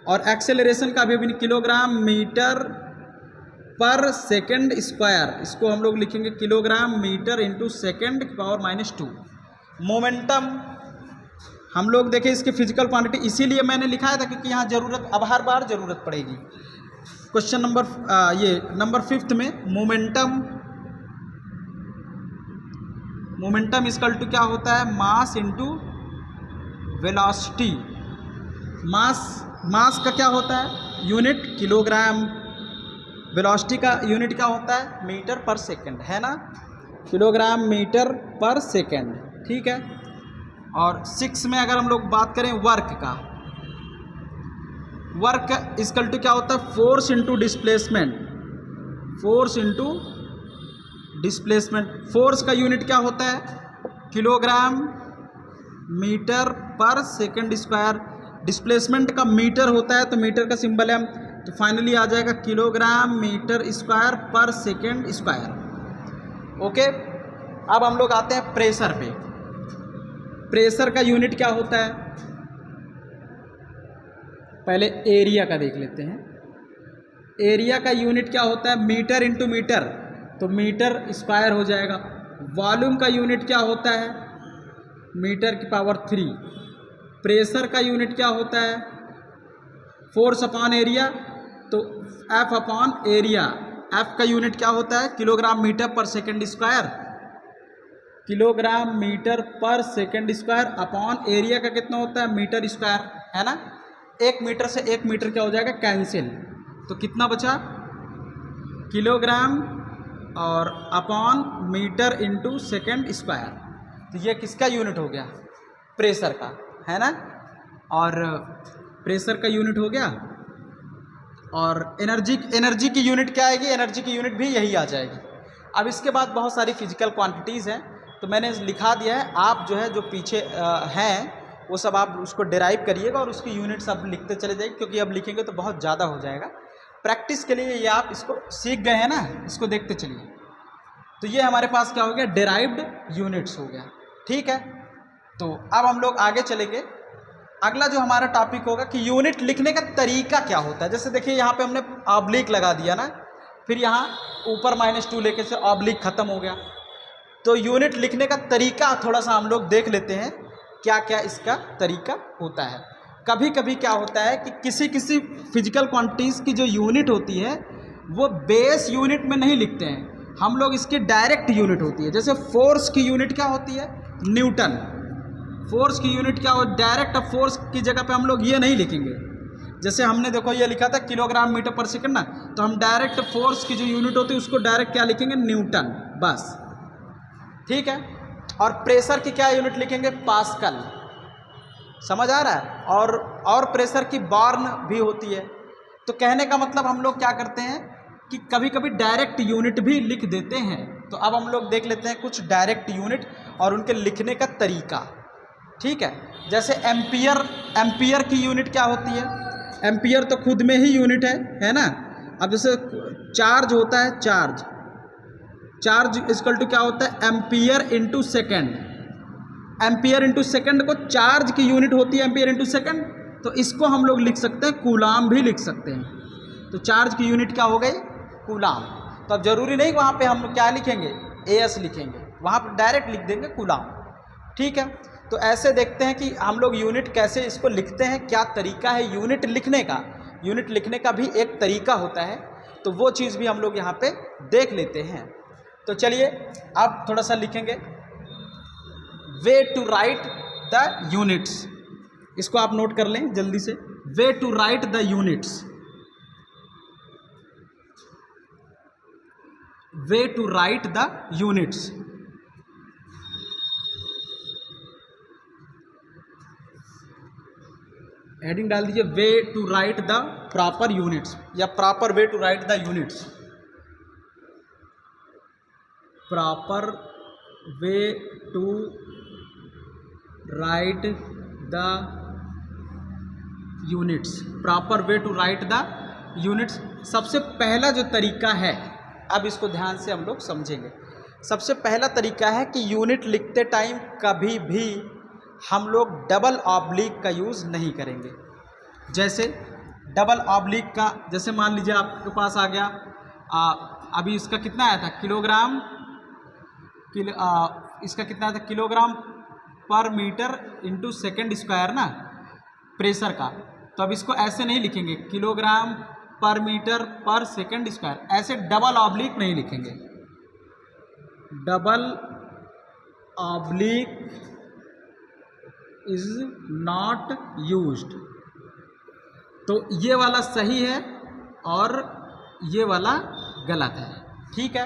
और एक्सेलरेशन का भी किलोग्राम मीटर पर सेकंड स्क्वायर। इसको हम लोग लिखेंगे किलोग्राम मीटर इंटू सेकेंड की पावर -2। मोमेंटम हम लोग देखें इसकी फिजिकल क्वांटिटी, इसीलिए मैंने लिखाया था क्योंकि यहाँ ज़रूरत, अब हर बार ज़रूरत पड़ेगी। क्वेश्चन नंबर 5 में मोमेंटम इक्वल टू क्या होता है, मास इंटू वेलोसिटी। मास का क्या होता है, यूनिट किलोग्राम। वेलोसिटी का यूनिट क्या होता है, मीटर पर सेकंड, है ना, किलोग्राम मीटर पर सेकंड। ठीक है, और 6 में अगर हम लोग बात करें वर्क का, वर्क इक्वल टू क्या होता है, force into displacement. Force into displacement. Force का यूनिट क्या होता है, किलोग्राम मीटर पर सेकंड स्क्वायर। डिस्प्लेसमेंट का मीटर होता है, तो मीटर का सिंबल है, तो फाइनली आ जाएगा किलोग्राम मीटर स्क्वायर पर सेकंड स्क्वायर। ओके, अब हम लोग आते हैं प्रेशर पे। प्रेशर का यूनिट क्या होता है, पहले एरिया का देख लेते हैं। एरिया का यूनिट क्या होता है, मीटर इंटू मीटर, तो मीटर स्क्वायर हो जाएगा। वॉल्यूम का यूनिट क्या होता है, मीटर की पावर 3। प्रेशर का यूनिट क्या होता है, फोर्स अपॉन एरिया, तो F अपॉन एरिया। F का यूनिट क्या होता है, किलोग्राम मीटर पर सेकंड स्क्वायर। किलोग्राम मीटर पर सेकंड स्क्वायर अपॉन एरिया का कितना होता है, मीटर स्क्वायर, है ना। 1 मीटर से 1 मीटर क्या हो जाएगा, कैंसिल, तो कितना बचा, किलोग्राम और upon metre into second square. तो ये किसका यूनिट हो गया, प्रेशर का, है ना। और प्रेशर का यूनिट हो गया, और एनर्जी की यूनिट क्या आएगी, एनर्जी की यूनिट भी यही आ जाएगी। अब इसके बाद बहुत सारी फिजिकल क्वांटिटीज़ हैं, तो मैंने लिखा दिया है, आप जो है जो पीछे हैं वो सब आप उसको डिराइव करिएगा और उसकी यूनिट सब लिखते चले जाइए, क्योंकि अब लिखेंगे तो बहुत ज़्यादा हो जाएगा। प्रैक्टिस के लिए ये आप इसको सीख गए हैं ना, इसको देखते चलिए। तो ये हमारे पास क्या हो गया, डिराइव्ड यूनिट्स हो गया। ठीक है, तो अब हम लोग आगे चलेंगे। अगला जो हमारा टॉपिक होगा कि यूनिट लिखने का तरीका क्या होता है। जैसे देखिए यहाँ पे हमने ऑब्लिक लगा दिया ना, फिर यहाँ ऊपर -2 लेके से ऑब्लिक ख़त्म हो गया। तो यूनिट लिखने का तरीका थोड़ा सा हम लोग देख लेते हैं, क्या क्या इसका तरीका होता है। कभी कभी क्या होता है कि किसी फिजिकल क्वांटिटीज़ की जो यूनिट होती है वो बेस यूनिट में नहीं लिखते हैं, हम लोग इसकी डायरेक्ट यूनिट होती है। जैसे फोर्स की यूनिट क्या होती है, न्यूटन। फोर्स की यूनिट क्या हो, डायरेक्ट फोर्स की जगह पे हम लोग ये नहीं लिखेंगे। जैसे हमने देखो ये लिखा था किलोग्राम मीटर पर सेकंड ना, तो हम डायरेक्ट फोर्स की जो यूनिट होती है उसको डायरेक्ट क्या लिखेंगे, न्यूटन, बस। ठीक है, और प्रेशर की क्या यूनिट लिखेंगे, पास्कल। समझ आ रहा है। और प्रेशर की बार्न भी होती है। तो कहने का मतलब हम लोग क्या करते हैं कि कभी कभी डायरेक्ट यूनिट भी लिख देते हैं। तो अब हम लोग देख लेते हैं कुछ डायरेक्ट यूनिट और उनके लिखने का तरीका। ठीक है, जैसे एम्पियर की यूनिट क्या होती है, एम्पियर तो खुद में ही यूनिट है ना। अब जैसे चार्ज होता है, चार्ज इक्वल टू क्या होता है, ampere into second. Ampere into second को चार्ज की यूनिट होती है, एम्पियर इंटू सेकेंड, तो इसको हम लोग लिख सकते हैं कूलाम भी लिख सकते हैं। तो चार्ज की यूनिट क्या हो गई, कूलाम। तो अब ज़रूरी नहीं वहाँ पे हम क्या लिखेंगे, AS लिखेंगे, वहाँ पर डायरेक्ट लिख देंगे कूलाम। ठीक है, तो ऐसे देखते हैं कि हम लोग यूनिट कैसे इसको लिखते हैं, क्या तरीका है यूनिट लिखने का। यूनिट लिखने का भी एक तरीका होता है, तो वो चीज़ भी हम लोग यहाँ पे देख लेते हैं। तो चलिए अब थोड़ा सा लिखेंगे, way to write the units. इसको आप नोट कर लें जल्दी से, way to write the units, way to write the units. Heading डाल दीजिए, way to write the proper units, या proper way to write the units, proper way to write the units, proper way to write the units. सबसे पहला जो तरीका है, अब इसको ध्यान से हम लोग समझेंगे। सबसे पहला तरीका है कि यूनिट लिखते टाइम कभी भी हम लोग डबल ऑब्लिक का यूज़ नहीं करेंगे। जैसे डबल ऑब्लिक का, जैसे मान लीजिए आपके पास आ गया, अभी इसका कितना आया था, किलोग्राम, इसका कितना आया था, किलोग्राम पर मीटर इंटू सेकेंड स्क्वायर ना, प्रेशर का। तो अब इसको ऐसे नहीं लिखेंगे, किलोग्राम पर मीटर पर सेकेंड स्क्वायर, ऐसे डबल ऑब्लिक नहीं लिखेंगे। Double oblique is not used. तो ये वाला सही है और ये वाला गलत है। ठीक है,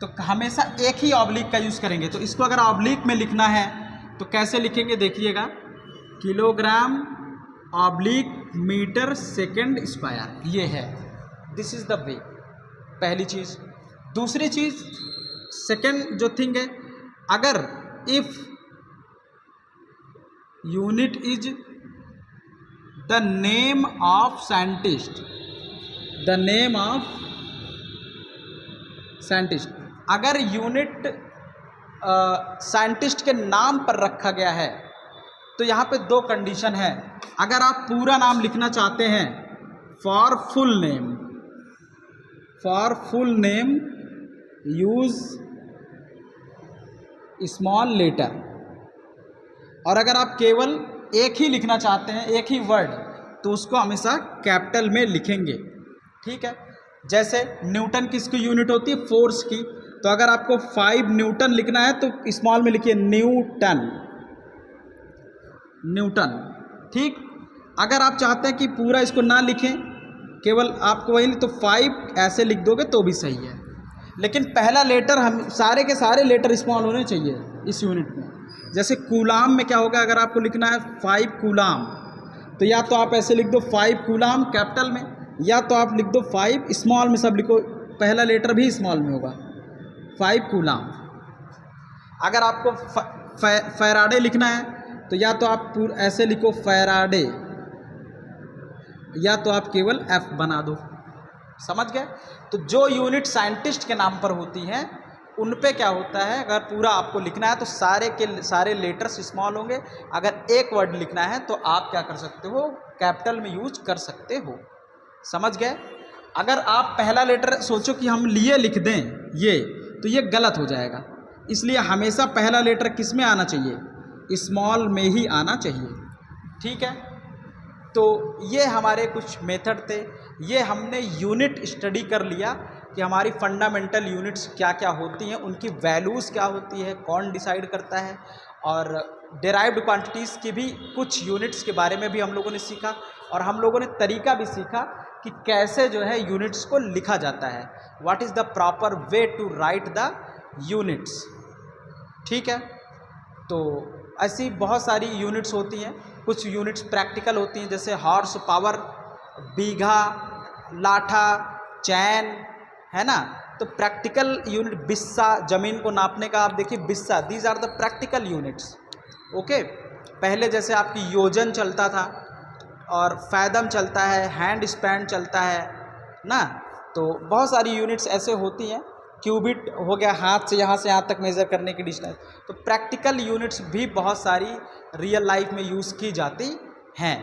तो हमेशा एक ही ऑब्लिक का यूज़ करेंगे। तो इसको अगर ऑब्लिक में लिखना है तो कैसे लिखेंगे, देखिएगा, kilogram oblique metre second square, ये है, दिस इज़ द वे, पहली चीज़। दूसरी चीज़, सेकेंड जो थिंग है, अगर if unit is the name of scientist, the name of scientist, अगर यूनिट साइंटिस्ट के नाम पर रखा गया है तो यहाँ पे दो कंडीशन है। अगर आप पूरा नाम लिखना चाहते हैं, for full name, for full name use small letter, और अगर आप केवल एक ही लिखना चाहते हैं, एक ही वर्ड, तो उसको हमेशा कैपिटल में लिखेंगे। ठीक है, जैसे न्यूटन किसकी यूनिट होती है, फोर्स की, तो अगर आपको 5 न्यूटन लिखना है तो स्मॉल में लिखिए न्यूटन, न्यूटन। ठीक, अगर आप चाहते हैं कि पूरा इसको ना लिखें, केवल आपको वही, तो 5 ऐसे लिख दोगे तो भी सही है, लेकिन पहला लेटर हम सारे के सारे लेटर स्मॉल होने चाहिए इस यूनिट में। जैसे कूलाम में क्या होगा, अगर आपको लिखना है 5 कूलाम, तो या तो आप ऐसे लिख दो 5 कूलाम कैपिटल में, या तो आप लिख दो 5 स्मॉल में, सब लिखो, पहला लेटर भी स्मॉल में होगा, 5 कूलाम। अगर आपको फैराडे लिखना है तो या तो आप ऐसे लिखो फैराडे, या तो आप केवल F बना दो। समझ गए? तो जो यूनिट साइंटिस्ट के नाम पर होती हैं उन पे क्या होता है, अगर पूरा आपको लिखना है तो सारे के सारे लेटर्स स्मॉल होंगे। अगर एक वर्ड लिखना है तो आप क्या कर सकते हो, कैपिटल में यूज कर सकते हो। समझ गए? अगर आप पहला लेटर सोचो कि हम लिए लिख दें ये, तो ये गलत हो जाएगा। इसलिए हमेशा पहला लेटर किस में आना चाहिए, स्मॉल में ही आना चाहिए। ठीक है, तो ये हमारे कुछ मेथड थे। ये हमने यूनिट स्टडी कर लिया कि हमारी फंडामेंटल यूनिट्स क्या क्या होती हैं, उनकी वैल्यूज़ क्या होती है, कौन डिसाइड करता है, और डेराइव्ड क्वांटिटीज़ की भी कुछ यूनिट्स के बारे में भी हम लोगों ने सीखा, और हम लोगों ने तरीका भी सीखा कि कैसे जो है यूनिट्स को लिखा जाता है, what is the proper way to write the units. ठीक है, तो ऐसी बहुत सारी यूनिट्स होती हैं। कुछ यूनिट्स प्रैक्टिकल होती हैं, जैसे हॉर्स पावर, बीघा, लाठा, चैन, है ना। तो प्रैक्टिकल यूनिट बिस्सा, ज़मीन को नापने का आप देखिए बिस्सा, these are the practical units. Okay, पहले जैसे आपकी योजन चलता था और फैदम चलता है, हैंड स्पैन चलता है ना। तो बहुत सारी यूनिट्स ऐसे होती हैं। क्यूबिट हो गया, हाथ से यहाँ तक मेज़र करने की डिस्टेंस। तो प्रैक्टिकल यूनिट्स भी बहुत सारी रियल लाइफ में यूज़ की जाती हैं।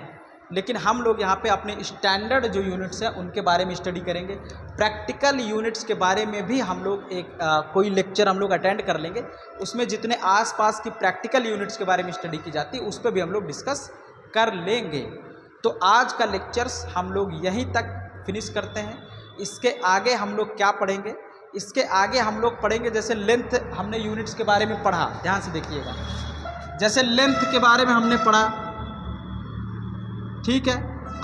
लेकिन हम लोग यहाँ पे अपने स्टैंडर्ड जो यूनिट्स हैं उनके बारे में स्टडी करेंगे। प्रैक्टिकल यूनिट्स के बारे में भी हम लोग एक कोई लेक्चर हम लोग अटेंड कर लेंगे, उसमें जितने आसपास की प्रैक्टिकल यूनिट्स के बारे में स्टडी की जाती है उस पर भी हम लोग डिस्कस कर लेंगे। तो आज का लेक्चर्स हम लोग यहीं तक फिनिश करते हैं। इसके आगे हम लोग क्या पढ़ेंगे, इसके आगे हम लोग पढ़ेंगे जैसे लेंथ, हमने यूनिट्स के बारे में पढ़ा, ध्यान से देखिएगा। जैसे लेंथ के बारे में हमने पढ़ा, ठीक है।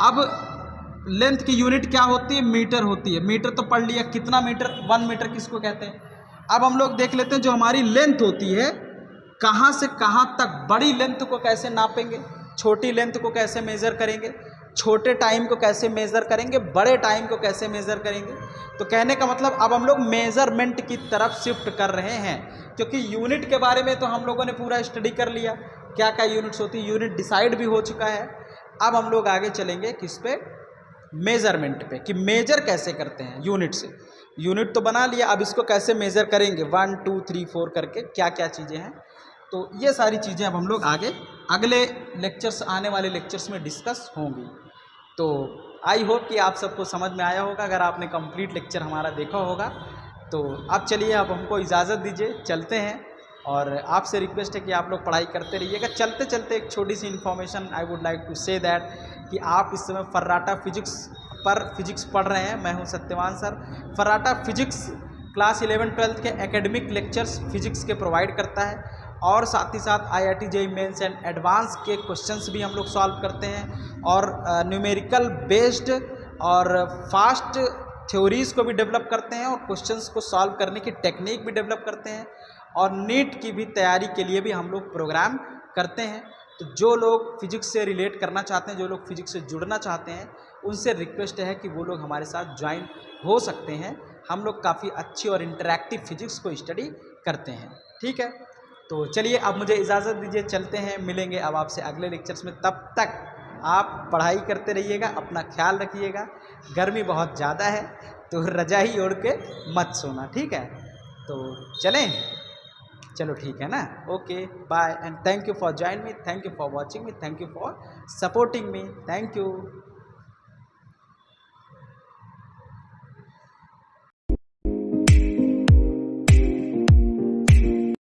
अब लेंथ की यूनिट क्या होती है, मीटर होती है। मीटर तो पढ़ लिया, कितना मीटर, 1 मीटर किसको कहते हैं। अब हम लोग देख लेते हैं जो हमारी लेंथ होती है कहाँ से कहाँ तक, बड़ी लेंथ को कैसे नापेंगे, छोटी लेंथ को कैसे मेज़र करेंगे, छोटे टाइम को कैसे मेज़र करेंगे, बड़े टाइम को कैसे मेज़र करेंगे। तो कहने का मतलब अब हम लोग मेज़रमेंट की तरफ शिफ्ट कर रहे हैं, क्योंकि यूनिट के बारे में तो हम लोगों ने पूरा स्टडी कर लिया, क्या क्या यूनिट्स होती है, यूनिट डिसाइड भी हो चुका है। अब हम लोग आगे चलेंगे किस पे, मेज़रमेंट पे, कि मेजर कैसे करते हैं यूनिट से। यूनिट तो बना लिया, अब इसको कैसे मेज़र करेंगे, 1 2 3 4 करके क्या क्या चीज़ें हैं। तो ये सारी चीज़ें अब हम लोग आगे अगले लेक्चर्स, आने वाले लेक्चर्स में डिस्कस होंगी। तो आई होप कि आप सबको समझ में आया होगा, अगर आपने कंप्लीट लेक्चर हमारा देखा होगा। तो अब चलिए, अब हमको इजाज़त दीजिए, चलते हैं। और आपसे रिक्वेस्ट है कि आप लोग पढ़ाई करते रहिएगा। चलते चलते एक छोटी सी information I would like to say that कि आप इस समय फर्राटा फिजिक्स पर फिजिक्स पढ़ रहे हैं। मैं हूं Satyavan sir. Farrata physics class 11-12 के एकेडमिक लेक्चर्स फिजिक्स के प्रोवाइड करता है, और साथ ही साथ IIT JEE mains and advance के क्वेश्चंस भी हम लोग सॉल्व करते हैं, और न्यूमेरिकल बेस्ड और फास्ट थ्योरीज़ को भी डेवलप करते हैं, और क्वेश्चंस को सॉल्व करने की टेक्निक भी डेवलप करते हैं, और नीट की भी तैयारी के लिए भी हम लोग प्रोग्राम करते हैं। तो जो लोग फिजिक्स से रिलेट करना चाहते हैं, जो लोग फिजिक्स से जुड़ना चाहते हैं, उनसे रिक्वेस्ट है कि वो लोग हमारे साथ ज्वाइन हो सकते हैं। हम लोग काफ़ी अच्छी और इंटरैक्टिव फिजिक्स को स्टडी करते हैं, ठीक है। तो चलिए, अब मुझे इजाज़त दीजिए, चलते हैं, मिलेंगे अब आपसे अगले लेक्चर्स में। तब तक आप पढ़ाई करते रहिएगा, अपना ख्याल रखिएगा। गर्मी बहुत ज़्यादा है, तो रजाई ओढ़ के मत सोना, ठीक है। तो चलें, चलो ठीक है ना। Okay, bye and thank you for join me, thank you for watching me, thank you for supporting me, thank you.